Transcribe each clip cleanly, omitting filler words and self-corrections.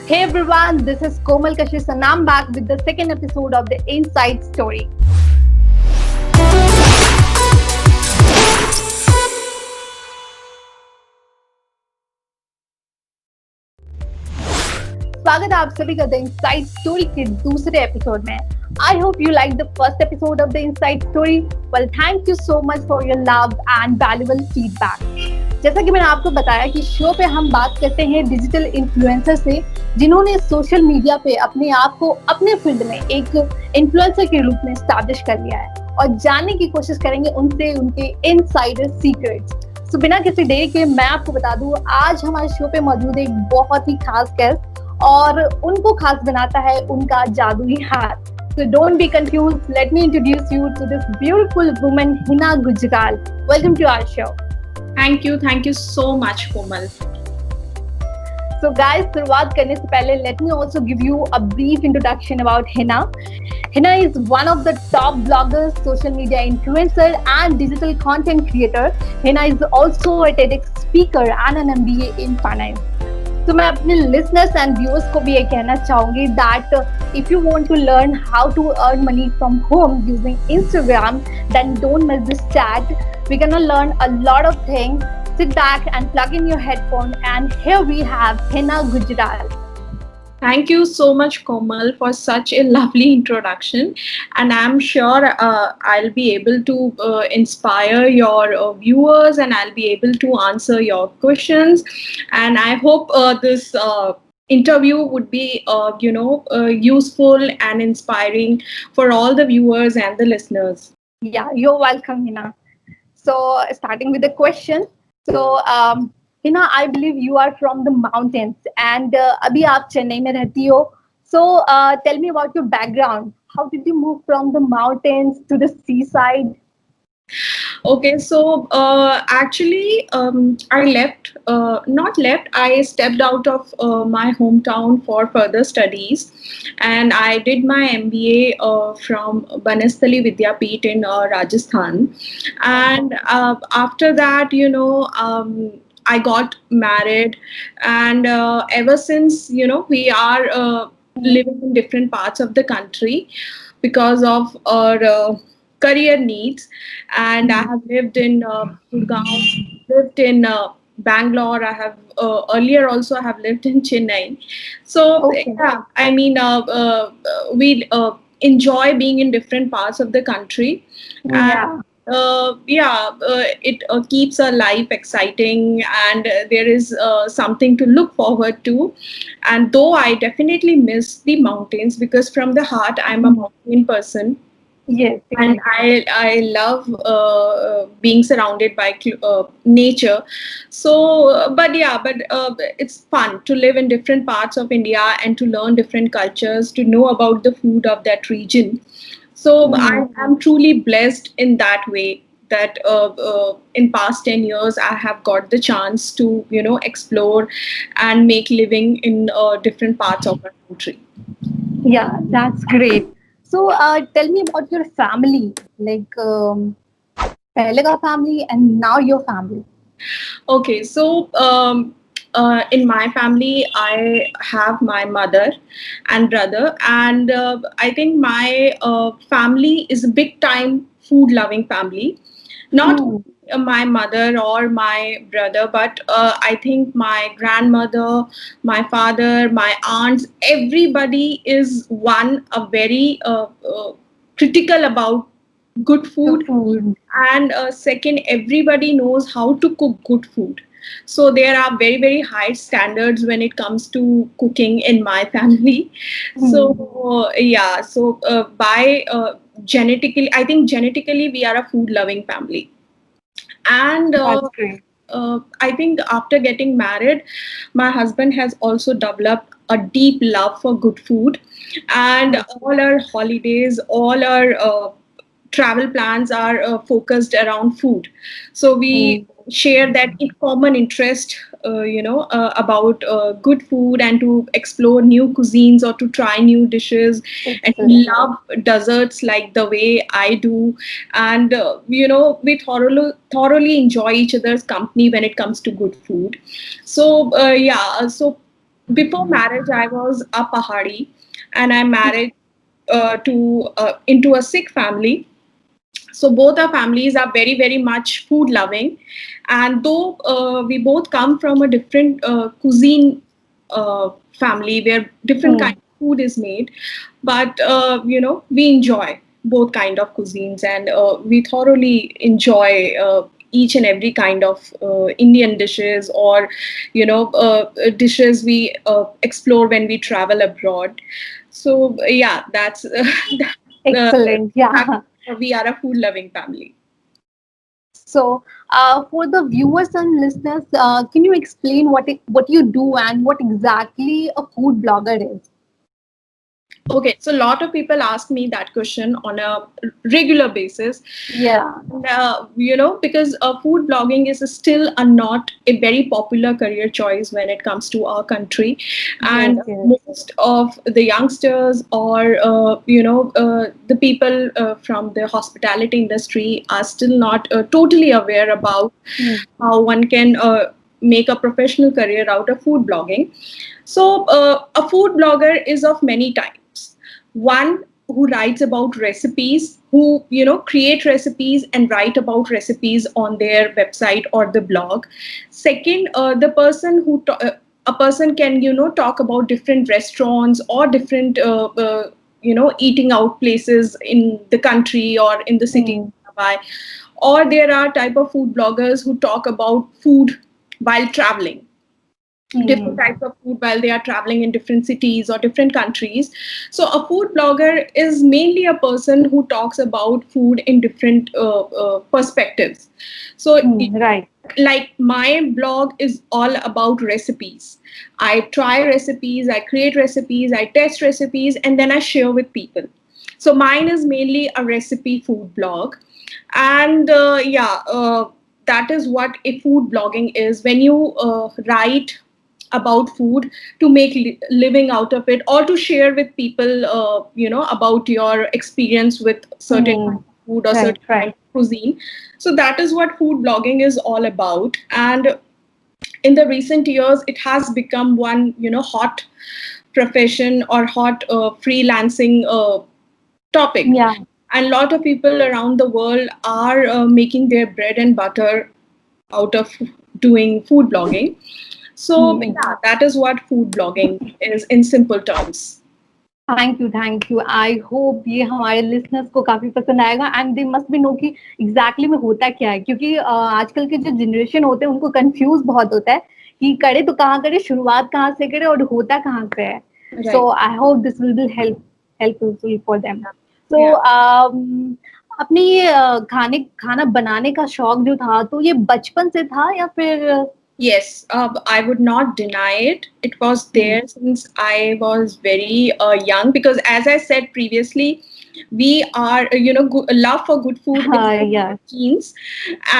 Hey everyone, this is Komal Kashish and I'm back with the second episode of the Inside Story. स्वागत है आप सभी का the inside story के दूसरे एपिसोड में. I hope you like the first episode of the inside story. Well, thank you so much for your love and valuable feedback. जैसा कि मैंने आपको बताया कि शो पे हम बात करते हैं डिजिटल इन्फ्लुएंसर से जिन्होंने सोशल मीडिया पे अपने आप को अपने फील्ड में एक इन्फ्लुएंसर के रूप में स्टैब्लिश कर लिया है और जानने की कोशिश करेंगे उनसे उनके इनसाइडर सीक्रेट्स. तो बिना किसी देरी के मैं आपको बता दूं, आज हमारे शो पे मौजूद एक बहुत ही खास गेस्ट और उनको खास बनाता है उनका जादुई हाथ. So don't be confused. Let me introduce you to this beautiful woman, Hina Gujral. Welcome to our show. Thank you so much, Komal. So guys, शुरुआत करने से पहले let me also give you a brief introduction about Hina. Hina is one of the top bloggers, social media influencer and digital content creator. Hina is also a TEDx speaker and an MBA in finance. तो मैं अपने listeners and viewers को भी ये कहना चाहूँगी that if you want to learn how to earn money from home using Instagram, then don't miss this chat. We're gonna learn a lot of things. Sit back and plug in your headphone, and here we have Hina Gujral. Thank you so much, Komal, for such a lovely introduction. And I'm sure I'll be able to inspire your viewers and I'll be able to answer your questions. And I hope this interview would be, useful and inspiring for all the viewers and the listeners. Yeah, you're welcome, Hina. So, starting with the question. So, Hina, I believe you are from the mountains and अभी आप चेन्नई में रहती हो. So, tell me about your background. How did you move from the mountains to the seaside? Okay, so actually, I left, not left, I stepped out of my hometown for further studies, and I did my MBA from Netilly Vidyapeeth in Rajasthan. And after that, I got married, and ever since, we are living in different parts of the country because of our career needs. And I have lived in Gurgaon, lived in Bangalore. I have earlier also I have lived in Chennai. So Okay. yeah, I mean we enjoy being in different parts of the country. Yeah. It keeps our life exciting, and there is something to look forward to. And though I definitely miss the mountains, because from the heart I'm a mountain person, Yes. and I love being surrounded by nature. So but it's fun to live in different parts of India and to learn different cultures, to know about the food of that region. So I am truly blessed in that way, that in past 10 years I have got the chance to explore and make living in different parts of our country. Yeah, that's great. So, tell me about your family. Like, पहले का family and now your family. Okay, so in my family, I have my mother and brother, and I think my family is a big time food loving family. Not my mother or my brother, but I think my grandmother, my father, my aunts, everybody is one a very critical about good food. Food. And second, everybody knows how to cook good food. So there are very, very high standards when it comes to cooking in my family. So by genetically, I think genetically we are a food loving family. And That's great. I think after getting married, my husband has also developed a deep love for good food, and all our holidays, all our travel plans are focused around food. So we share that in common interest, about good food, and to explore new cuisines or to try new dishes, and love desserts like the way I do. And we thoroughly enjoy each other's company when it comes to good food. So before marriage, I was a Pahari, and I married to into a Sikh family. So both our families are very, very much food loving, and though we both come from a different cuisine family where different kind Hmm. of food is made, but we enjoy both kind of cuisines, and we thoroughly enjoy each and every kind of Indian dishes, or dishes we explore when we travel abroad. So yeah, that's Excellent. that Yeah. we are a food loving family. So, for the viewers and listeners, can you explain what you do and what exactly a food blogger is? Okay, so a lot of people ask me that question on a regular basis. Yeah. Because food blogging is still not a very popular career choice when it comes to our country, Yes. and Yes. most of the youngsters, or the people from the hospitality industry are still not totally aware about Hmm. how one can make a professional career out of food blogging. So, a food blogger is of many types. One who writes about recipes, who create recipes and write about recipes on their website or the blog. Second, the person a person can talk about different restaurants or different eating out places in the country or in the city Hmm. nearby. Or there are type of food bloggers who talk about food while traveling, different Hmm. types of food while they are traveling in different cities or different countries. So a food blogger is mainly a person who talks about food in different perspectives. So Hmm. Right. like my blog is all about recipes. I try recipes, I create recipes, I test recipes, and then I share with people. So mine is mainly a recipe food blog. And that is what a food blogging is, when you write about food to make living out of it, or to share with people about your experience with certain Hmm. kind of food or Right. certain kind Right. of cuisine. So that is what food blogging is all about. And in the recent years it has become one hot profession or hot freelancing topic, Yeah. and a lot of people around the world are making their bread and butter out of doing food blogging. So Hmm. yeah, that is what food blogging is in simple terms. Thank you thank you I hope ये हमारे listeners को काफी पसंद आएगा and they must be know कि exactly में होता क्या है क्योंकि आजकल के जो जनरेशन होते हैं उनको कंफ्यूज बहुत होता है कि करे तो कहाँ करे शुरुआत कहाँ से करे और होता कहाँ से है सो Right. I hope this will be helpful for them so Yeah. अपने ये खाना बनाने का शौक जो था तो ये बचपन से था या फिर Yes, I would not deny it. It was there since I was very young, because, as I said previously, we are, love for good food is हाँ in या our genes.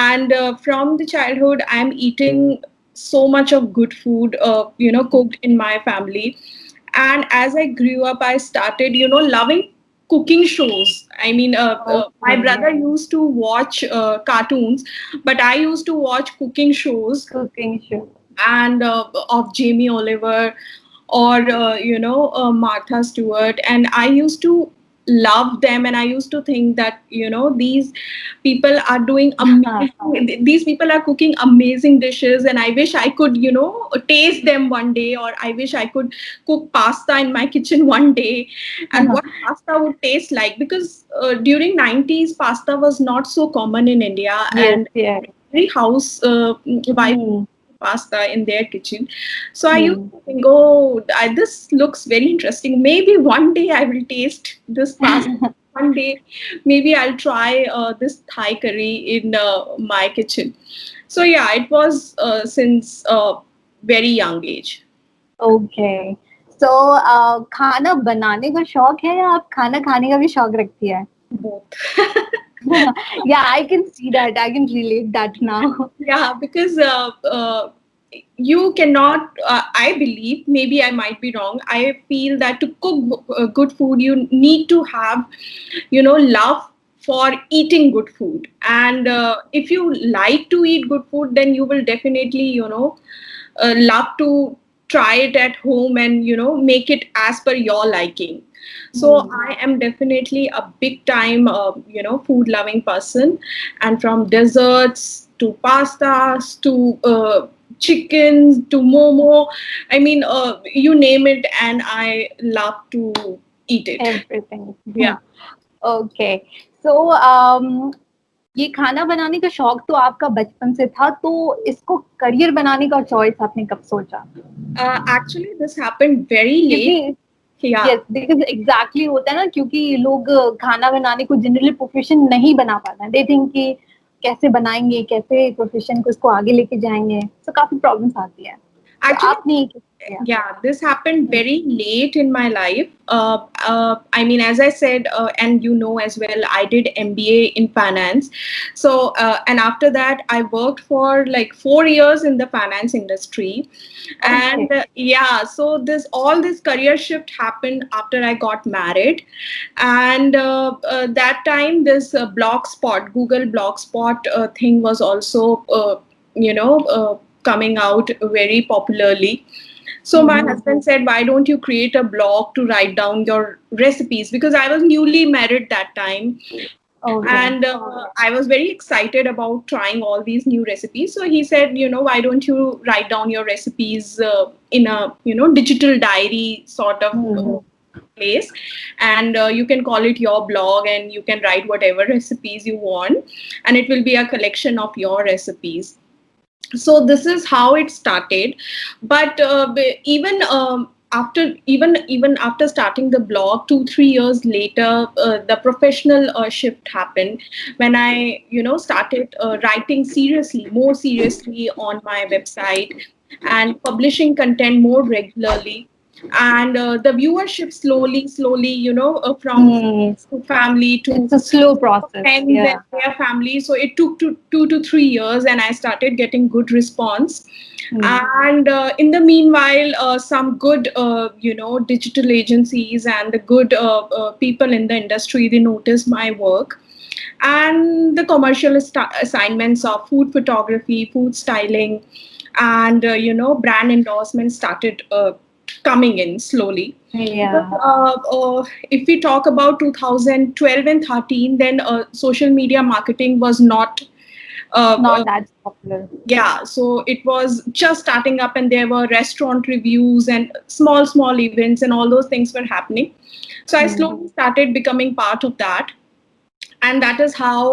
And from the childhood, I'm eating so much of good food, cooked in my family. And as I grew up, I started, loving cooking shows. I mean, my okay brother used to watch cartoons, but I used to watch cooking shows, cooking show and of Jamie Oliver, or Martha Stewart, and I used to love them, and I used to think that these people are doing हाँ amazing, these people are cooking amazing dishes, and I wish I could taste them one day, or I wish I could cook pasta in my kitchen one day, and हाँ what pasta would taste like, because during 90s pasta was not so common in India, yes and yes every house wife hmm pasta in their kitchen. So I used hmm to think, oh, this looks very interesting. Maybe one day I will taste this pasta. One day, maybe I'll try this Thai curry in my kitchen. So yeah, it was since very young age. Okay so खाना बनाने का शौक है या आप खाना खाने का भी शौक रखती है Both. या I can see that I can relate that now Yeah, because you cannot, I believe, maybe I might be wrong. I feel that to cook good food, you need to have, love for eating good food. And if you like to eat good food, then you will definitely, love to. try it at home and make it as per your liking. So Hmm. I am definitely a big time food loving person, and from desserts to pastas to chickens to momo, I mean, you name it, and I love to eat it. Everything. Yeah. Okay so ये खाना बनाने का शौक तो आपका बचपन से था, तो इसको करियर बनाने का चॉइस आपने कब सोचा? Actually, this happened very क्योंकि late. Yeah. Yes because exactly होता है ना, क्योंकि लोग खाना बनाने को जनरली प्रोफ़ेशन नहीं बना पाते हैं। दे थिंक कि कैसे बनाएँगे, कैसे प्रोफ़ेशन को इसको आगे लेके जाएँगे, तो काफ़ी प्रॉब्लम्स आती हैं। तो Actually, आपने ये कैसे किया? yeah, this happened hmm, very late in my life. I mean, as I said, and as well, I did MBA in finance. So, and after that, I worked for like 4 years in the finance industry. Okay, And yeah, so this career shift happened after I got married. And that time, this Google Blogspot thing was also, coming out very popularly. So hmm, my hmm, husband said, "Why don't you create a blog to write down your recipes?" Because I was newly married that time, okay, and I was very excited about trying all these new recipes. So he said, "Why don't you write down your recipes in a digital diary sort of hmm, hmm, place, and you can call it your blog, and you can write whatever recipes you want, and it will be a collection of your recipes." So this is how it started. But even even after starting the blog, 2 3 years later, the professional shift happened when I started writing more seriously on my website and publishing content more regularly. And the viewership slowly, from hmm, friends to family to it's a slow process, friends या and their family. So it took 2 to 3 years, and I started getting good response. Hmm, And in the meanwhile, some good, digital agencies and the good people in the industry, they noticed my work, and the commercial assignments of food photography, food styling, and brand endorsements started coming in slowly. या But if we talk about 2012 and 13, then social media marketing was not. Not that popular, Yeah, so it was just starting up, and there were restaurant reviews and small events, and all those things were happening. So I hmm, slowly started becoming part of that, and that is how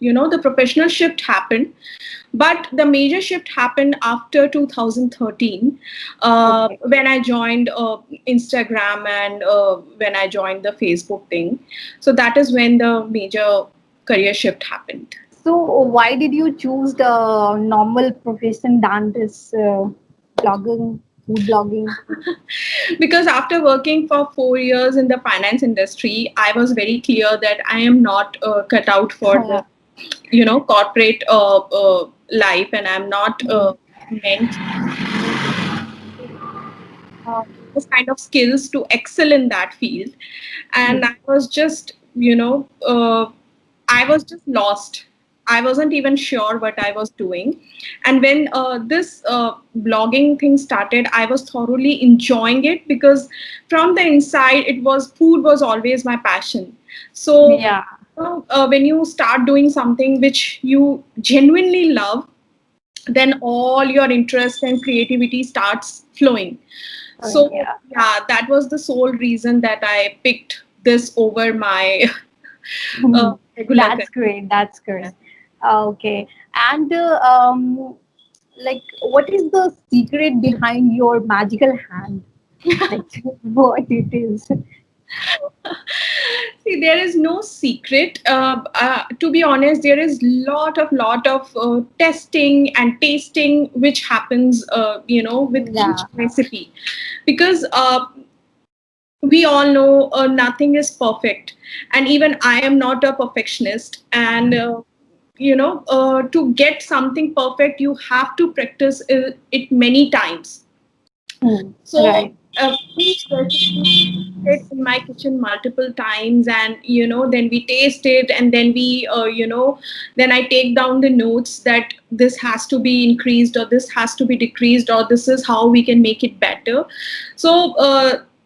the professional shift happened. But the major shift happened after 2013, okay. when I joined Instagram, and when I joined the Facebook thing. So that is when the major career shift happened. So why did you choose the normal profession than this blogging, food blogging? Because after working for 4 years in the finance industry, I was very clear that I am not cut out for the corporate life, and I'm not meant those kind of skills to excel in that field. And I was just I was just lost. I wasn't even sure what I was doing. And when this blogging thing started, I was thoroughly enjoying it, because from the inside, food was always my passion. So Yeah. when you start doing something which you genuinely love, then all your interest and creativity starts flowing. So Yeah. yeah, that was the sole reason that I picked this over my regular That's career. great. That's great. Okay. And like, what is the secret behind your magical hand? Like, what it is? See, there is no secret. To be honest, there is lot of testing and tasting which happens, with each Yeah. recipe, because we all know nothing is perfect, and even I am not a perfectionist. And to get something perfect, you have to practice it many times. Hmm. So Right. each recipe it in my kitchen multiple times, and then we taste it, and then then I take down the notes that this has to be increased or this has to be decreased, or this is how we can make it better. So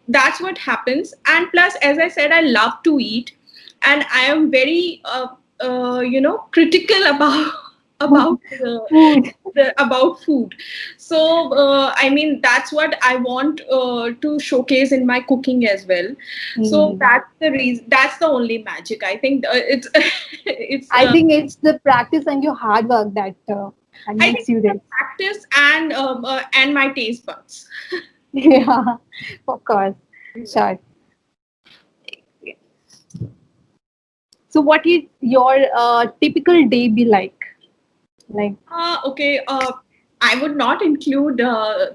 that's what happens. And plus, as I said, I love to eat, and I am very critical about about Food. about food. So I mean, that's what I want to showcase in my cooking as well. So Hmm. that's the reason, that's the only magic, I think. It's it's I think it's the practice and your hard work that I makes think you it's the this. practice and my taste buds. Yeah, of course. Sure. So, what is your typical day be like? Like, Okay. I would not include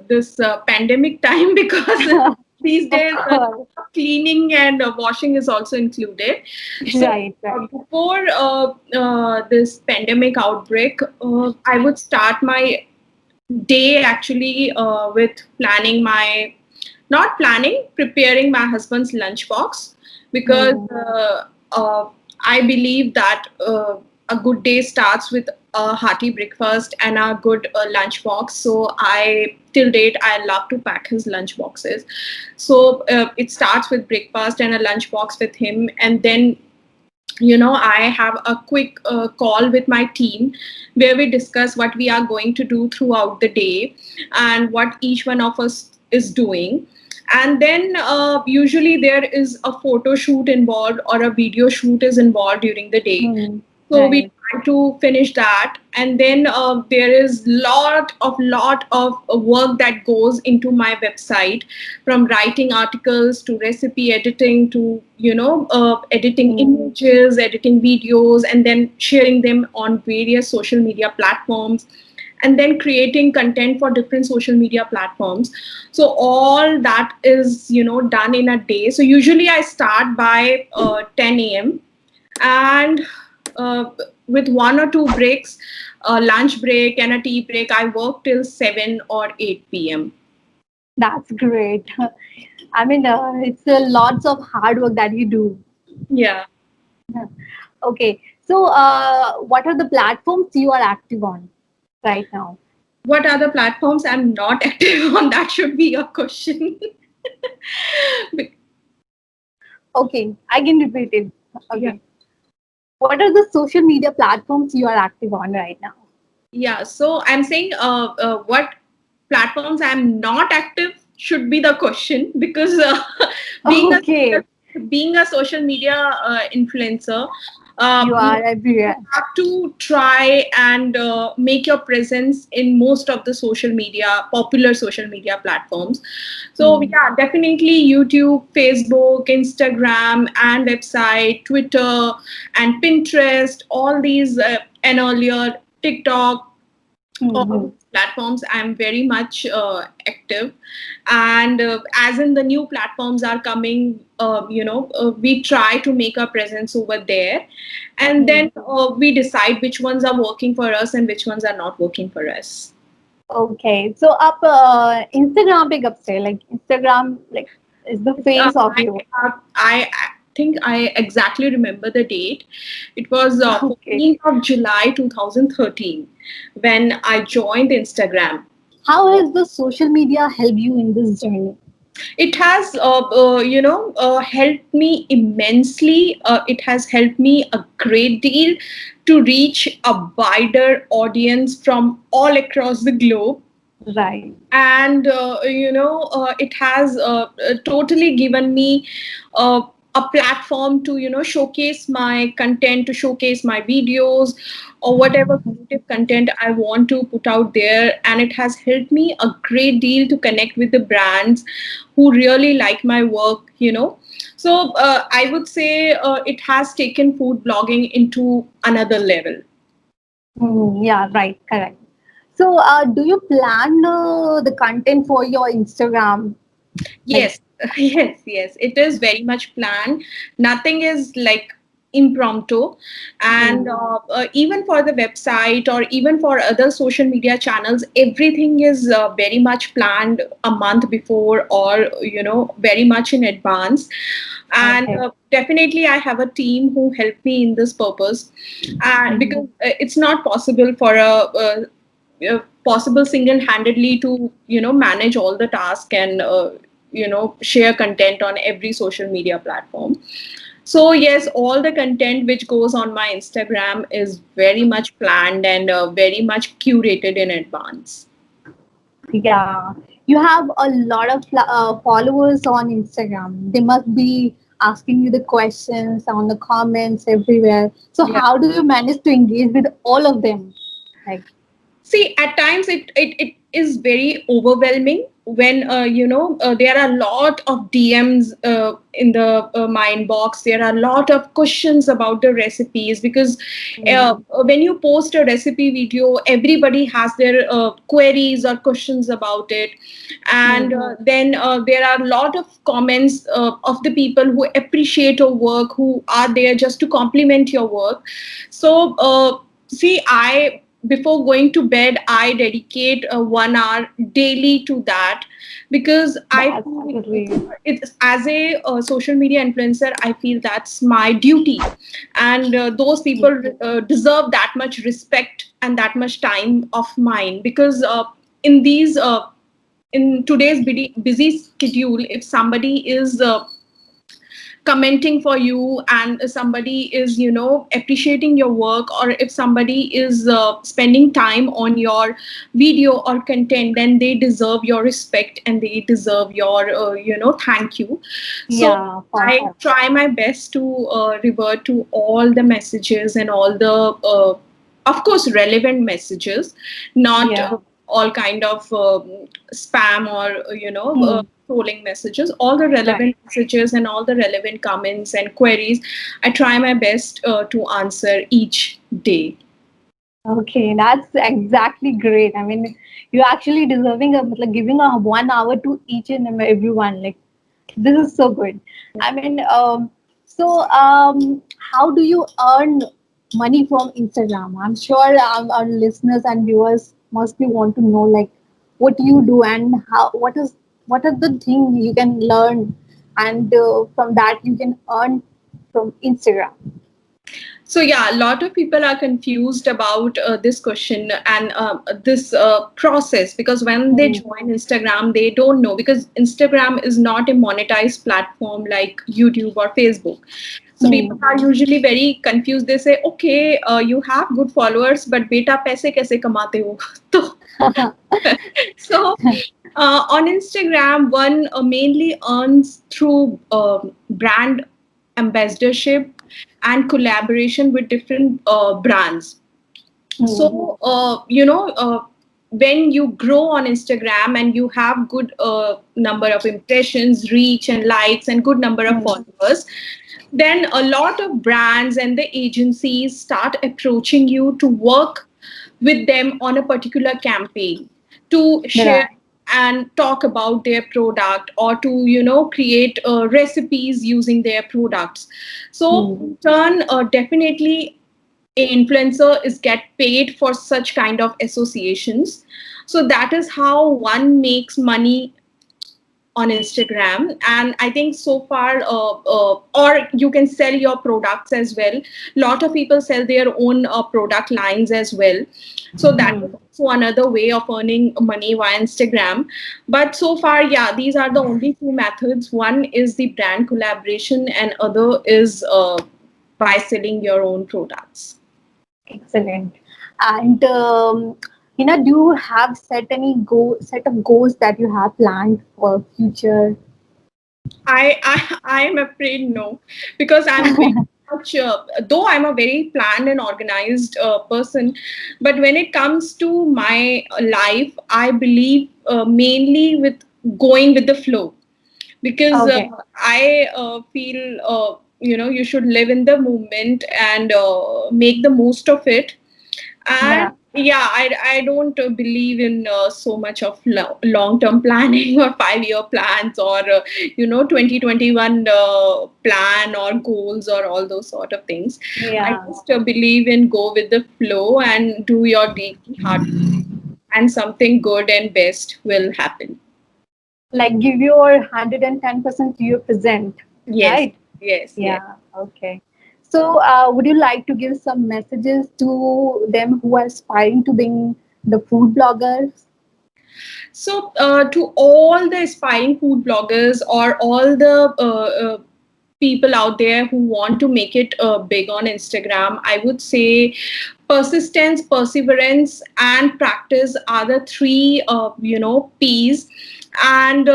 this pandemic time because these of days course. cleaning and washing is also included. So Right, right. before this pandemic outbreak, I would start my day actually with planning my, not planning, preparing my husband's lunchbox, because Hmm. I believe that a good day starts with a hearty breakfast and a good lunchbox. So I, till date, I love to pack his lunch boxes. So it starts with breakfast and a lunchbox with him, and then I have a quick call with my team where we discuss what we are going to do throughout the day and what each one of us is doing. And then usually there is a photo shoot involved or a video shoot is involved during the day. Hmm. So we Right. try to finish that, and then there is lot of work that goes into my website, from writing articles to recipe editing to editing Hmm. images, editing videos, and then sharing them on various social media platforms, and then creating content for different social media platforms. So all that is done in a day. So usually I start by 10 a.m., and uh, with one or two breaks, a lunch break and a tea break, I work till 7 or 8 p.m. That's great. I mean, it's lots of hard work that you do. Yeah. Okay. So, what are the platforms you are active on right now? What are the platforms I'm not active on? That should be your question. Be- Okay, I can repeat it. yeah. Okay. What are the social media platforms you are active on right now? Yeah. So I'm saying what platforms I'm not active should be the question, because being a Okay, being a social media influencer, you are you everywhere. have to try and make your presence in most of the popular social media platforms. So Hmm. yeah, definitely YouTube, Facebook, Instagram, and website, Twitter, and Pinterest. All these, and earlier TikTok, all Hmm. these platforms I'm very much active. And as in the new platforms are coming, we try to make our presence over there, and then Hmm. we decide which ones are working for us and which ones are not working for us. Okay, so up Instagram पे कब से like Instagram like is the uh, face of I, you. I think I exactly remember the date. It was Okay, 14th of July 2013 when I joined Instagram. how has the social media helped you in this journey? It has helped me immensely. It has helped me a great deal to reach a wider audience from all across the globe. Right. And it has totally given me uh, a platform to showcase my content, to showcase my videos, or whatever creative content I want to put out there. And it has helped me a great deal to connect with the brands who really like my work. So I would say it has taken food blogging into another level. Yeah, right, correct. So, do you plan the content for your Instagram? Like, Yes, yes, yes. It is very much planned. Nothing is like impromptu, and Mm. even for the website or even for other social media channels, everything is very much planned a month before, or very much in advance. And Okay. definitely I have a team who help me in this purpose, Mm. because it's not possible for possible single-handedly to manage all the tasks and share content on every social media platform. So yes, all the content which goes on my Instagram is very much planned and very much curated in advance. Yeah, you have a lot of followers on Instagram. They must be asking you the questions on the comments everywhere. So Yeah. how do you manage to engage with all of them? Like, See, at times it is very overwhelming when there are a lot of DMs in the my inbox. There are a lot of questions about the recipes, because mm, when you post a recipe video, everybody has their queries or questions about it, and mm, then there are a lot of comments of the people who appreciate your work, who are there just to compliment your work. So. See, I before going to bed, I dedicate 1 hour daily to that, because I that's feel great. it's as a social media influencer, I feel that's my duty, and those people deserve that much respect and that much time of mine, because in these in today's busy schedule, if somebody is commenting for you, and somebody is appreciating your work, or if somebody is spending time on your video or content, then they deserve your respect and they deserve your thank you. So Yeah, I perfect. try my best to revert to all the messages and all the of course relevant messages, not Yeah. all kind of spam or Hmm. trolling messages. All the Right. relevant messages and all the relevant comments and queries, I try my best to answer each day. Okay, that's exactly great. I mean, you're actually deserving of like giving a 1 hour to each and everyone. Like, this is so good. I mean, how do you earn money from Instagram? I'm sure our listeners and viewers must be want to know like what you do and how what are the thing you can learn, and from that you can earn from Instagram. So yeah, a lot of people are confused about this question and this process, because when they Hmm. join Instagram, they don't know, because Instagram is not a monetized platform like YouTube or Facebook. So people Hmm. are usually very confused. They say, "Okay, you have good followers, but beta paise kaise kamate ho?" So on Instagram, one mainly earns through brand ambassadorship and collaboration with different brands. Hmm. So when you grow on Instagram and you have good number of impressions, reach and likes, and good number of Hmm. followers, then a lot of brands and the agencies start approaching you to work with them on a particular campaign, to share Right. and talk about their product, or to create recipes using their products. So Hmm. in turn, definitely a influencer is get paid for such kind of associations. So that is how one makes money on Instagram. And I think so far, or you can sell your products as well. A lot of people sell their own product lines as well. So that is Hmm. also another way of earning money via Instagram. But so far, yeah, these are the only two methods. One is the brand collaboration, and other is by selling your own products. Excellent. And do you have set of goals that you have planned for future? I am afraid no, because I'm very much though I'm a very planned and organized person, but when it comes to my life, I believe mainly with going with the flow, because Okay. I feel you should live in the moment and make the most of it. And Yeah. Yeah, I don't believe in so much of long term planning or 5 year plans or 2021 plan or goals or all those sort of things. I Yeah. just believe in go with the flow and do your daily hard and something good and best will happen. Like give your 110% to your present, Yes, right? yes, yes. Yeah, okay. So, would you like to give some messages to them who are aspiring to being the food bloggers? So, to all the aspiring food bloggers or all the people out there who want to make it big on Instagram, I would say persistence, perseverance, and practice are the three, P's. And,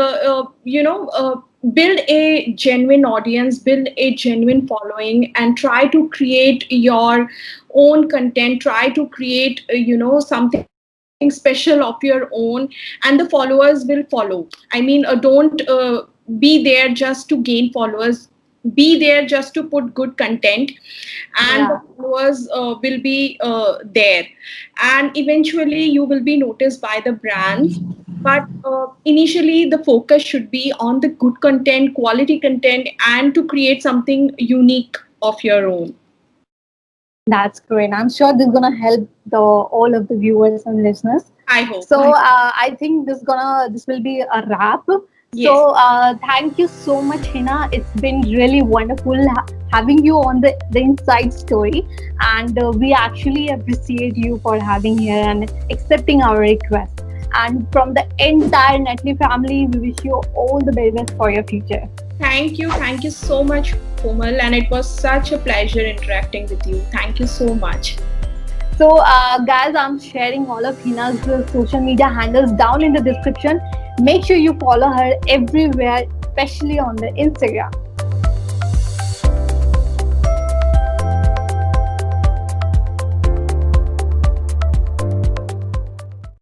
build a genuine audience, build a genuine following, and try to create your own content, try to create, something special of your own, and the followers will follow. I mean, don't be there just to gain followers, be there just to put good content, and the Yeah, followers will be there, and eventually you will be noticed by the brands. But initially the focus should be on the good content, quality content, and to create something unique of your own. that's great. I'm sure this is gonna help the all of the viewers and listeners. I hope. So, I think this will be a wrap. So, Yes. thank you so much, Hina. It's been really wonderful having you on the Inside Story, and we actually appreciate you for having here and accepting our request. And from the entire Netley family, we wish you all the very best for your future. Thank you. Thank you so much, Komal. And it was such a pleasure interacting with you. Thank you so much. So, guys, I'm sharing all of Hina's social media handles down in the description. Make sure you follow her everywhere, especially on the Instagram.